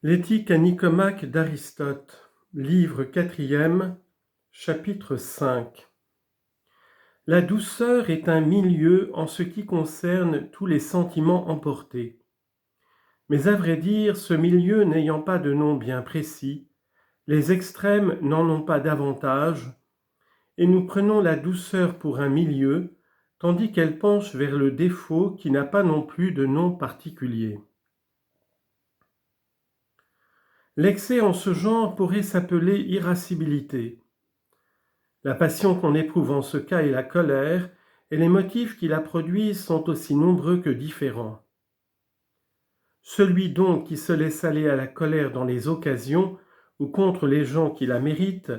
L'éthique à Nicomaque d'Aristote, livre 4e, chapitre 5. La douceur est un milieu en ce qui concerne tous les sentiments emportés. Mais à vrai dire, ce milieu n'ayant pas de nom bien précis, les extrêmes n'en ont pas davantage, et nous prenons la douceur pour un milieu, tandis qu'elle penche vers le défaut qui n'a pas non plus de nom particulier. L'excès en ce genre pourrait s'appeler irascibilité. La passion qu'on éprouve en ce cas est la colère, et les motifs qui la produisent sont aussi nombreux que différents. Celui donc qui se laisse aller à la colère dans les occasions ou contre les gens qui la méritent,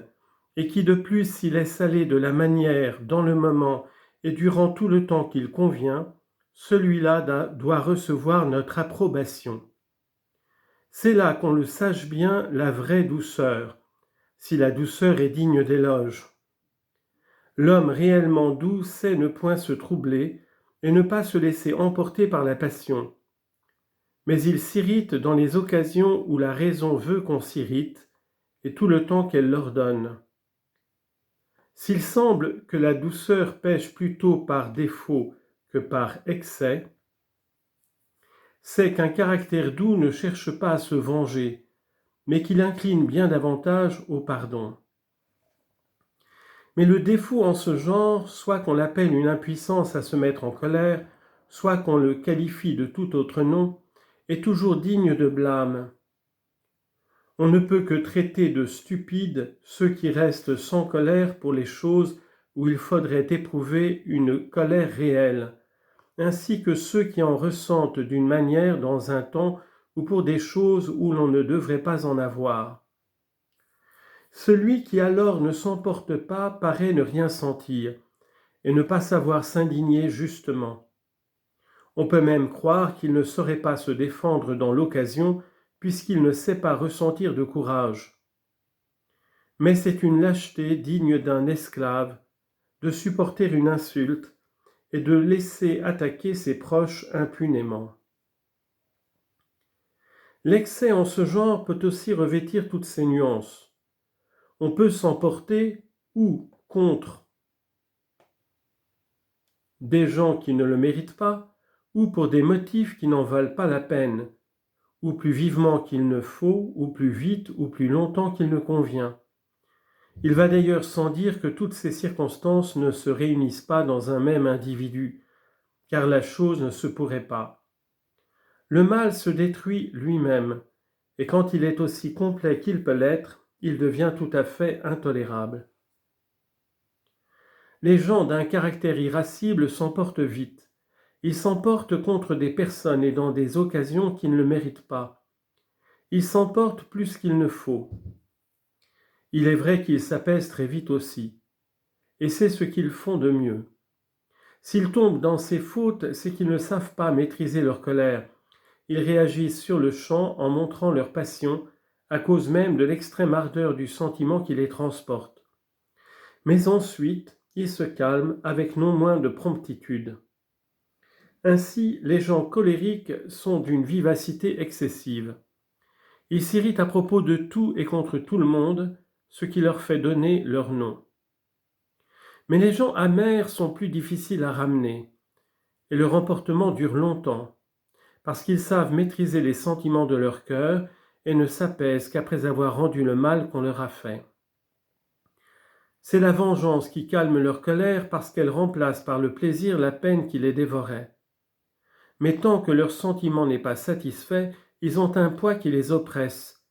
et qui de plus s'y laisse aller de la manière, dans le moment et durant tout le temps qu'il convient, celui-là doit recevoir notre approbation. C'est là qu'on le sache bien la vraie douceur, si la douceur est digne d'éloge. L'homme réellement doux sait ne point se troubler et ne pas se laisser emporter par la passion. Mais il s'irrite dans les occasions où la raison veut qu'on s'irrite et tout le temps qu'elle l'ordonne. S'il semble que la douceur pêche plutôt par défaut que par excès, c'est qu'un caractère doux ne cherche pas à se venger, mais qu'il incline bien davantage au pardon. Mais le défaut en ce genre, soit qu'on l'appelle une impuissance à se mettre en colère, soit qu'on le qualifie de tout autre nom, est toujours digne de blâme. On ne peut que traiter de stupides ceux qui restent sans colère pour les choses où il faudrait éprouver une colère réelle, ainsi que ceux qui en ressentent d'une manière dans un temps ou pour des choses où l'on ne devrait pas en avoir. Celui qui alors ne s'emporte pas paraît ne rien sentir, et ne pas savoir s'indigner justement. On peut même croire qu'il ne saurait pas se défendre dans l'occasion, puisqu'il ne sait pas ressentir de courage. Mais c'est une lâcheté digne d'un esclave, de supporter une insulte et de laisser attaquer ses proches impunément. L'excès en ce genre peut aussi revêtir toutes ses nuances. On peut s'emporter ou contre des gens qui ne le méritent pas, ou pour des motifs qui n'en valent pas la peine, ou plus vivement qu'il ne faut, ou plus vite, ou plus longtemps qu'il ne convient. Il va d'ailleurs sans dire que toutes ces circonstances ne se réunissent pas dans un même individu, car la chose ne se pourrait pas. Le mal se détruit lui-même, et quand il est aussi complet qu'il peut l'être, il devient tout à fait intolérable. Les gens d'un caractère irascible s'emportent vite. Ils s'emportent contre des personnes et dans des occasions qui ne le méritent pas. Ils s'emportent plus qu'il ne faut. Il est vrai qu'ils s'apaisent très vite aussi, et c'est ce qu'ils font de mieux. S'ils tombent dans ces fautes, c'est qu'ils ne savent pas maîtriser leur colère. Ils réagissent sur le champ en montrant leur passion, à cause même de l'extrême ardeur du sentiment qui les transporte. Mais ensuite, ils se calment avec non moins de promptitude. Ainsi, les gens colériques sont d'une vivacité excessive. Ils s'irritent à propos de tout et contre tout le monde, ce qui leur fait donner leur nom. Mais les gens amers sont plus difficiles à ramener, et leur emportement dure longtemps, parce qu'ils savent maîtriser les sentiments de leur cœur et ne s'apaisent qu'après avoir rendu le mal qu'on leur a fait. C'est la vengeance qui calme leur colère parce qu'elle remplace par le plaisir la peine qui les dévorait. Mais tant que leur sentiment n'est pas satisfait, ils ont un poids qui les oppresse,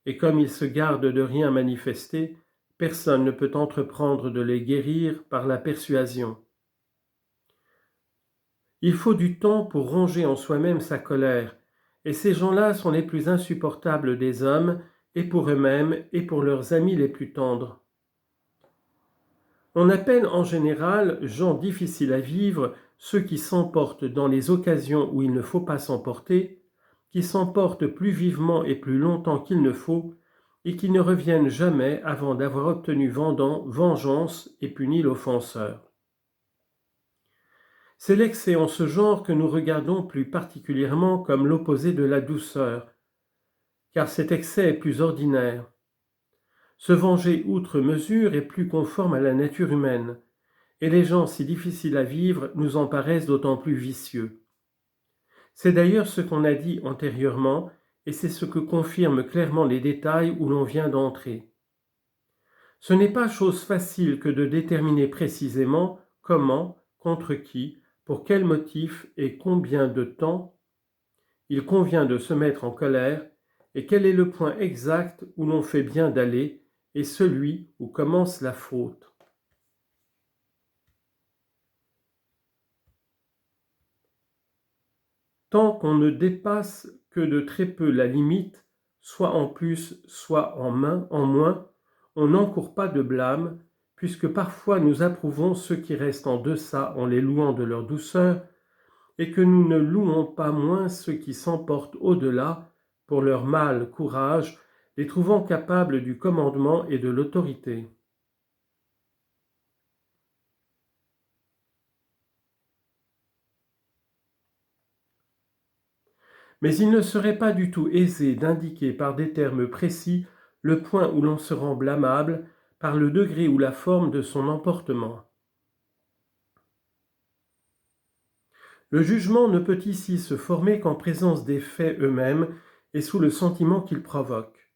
et comme ils se gardent de rien manifester, personne ne peut entreprendre de les guérir par la persuasion. Il faut du temps pour ranger en soi-même sa colère, et ces gens-là sont les plus insupportables des hommes, et pour eux-mêmes, et pour leurs amis les plus tendres. On appelle en général gens difficiles à vivre ceux qui s'emportent dans les occasions où il ne faut pas s'emporter, qui s'emportent plus vivement et plus longtemps qu'il ne faut, et qui ne reviennent jamais avant d'avoir obtenu vengeance et puni l'offenseur. C'est l'excès en ce genre que nous regardons plus particulièrement comme l'opposé de la douceur, car cet excès est plus ordinaire. Se venger outre mesure est plus conforme à la nature humaine, et les gens si difficiles à vivre nous en paraissent d'autant plus vicieux. C'est d'ailleurs ce qu'on a dit antérieurement, et c'est ce que confirment clairement les détails où l'on vient d'entrer. Ce n'est pas chose facile que de déterminer précisément comment, contre qui, pour quel motif et combien de temps il convient de se mettre en colère, et quel est le point exact où l'on fait bien d'aller, et celui où commence la faute. Tant qu'on ne dépasse que de très peu la limite, soit en plus, soit en moins, on n'encourt pas de blâme, puisque parfois nous approuvons ceux qui restent en deçà en les louant de leur douceur, et que nous ne louons pas moins ceux qui s'emportent au-delà, pour leur mâle courage, les trouvant capables du commandement et de l'autorité. Mais il ne serait pas du tout aisé d'indiquer par des termes précis le point où l'on se rend blâmable par le degré ou la forme de son emportement. Le jugement ne peut ici se former qu'en présence des faits eux-mêmes et sous le sentiment qu'ils provoquent.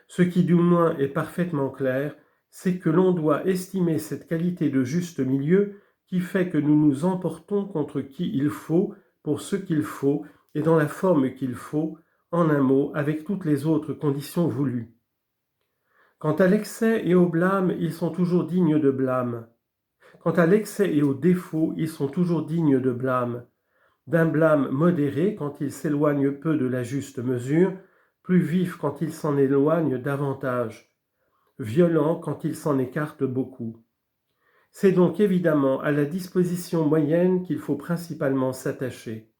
Ce qui du moins est parfaitement clair, c'est que l'on doit estimer cette qualité de juste milieu qui fait que nous nous emportons contre qui il faut, pour ce qu'il faut, et dans la forme qu'il faut, en un mot, avec toutes les autres conditions voulues. Quant à l'excès et au blâme, ils sont toujours dignes de blâme. Quant à l'excès et au défaut, ils sont toujours dignes de blâme. D'un blâme modéré quand il s'éloigne peu de la juste mesure, plus vif quand il s'en éloigne davantage, violent quand il s'en écarte beaucoup. C'est donc évidemment à la disposition moyenne qu'il faut principalement s'attacher.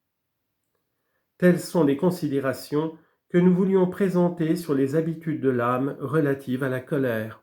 Telles sont les considérations que nous voulions présenter sur les habitudes de l'âme relatives à la colère.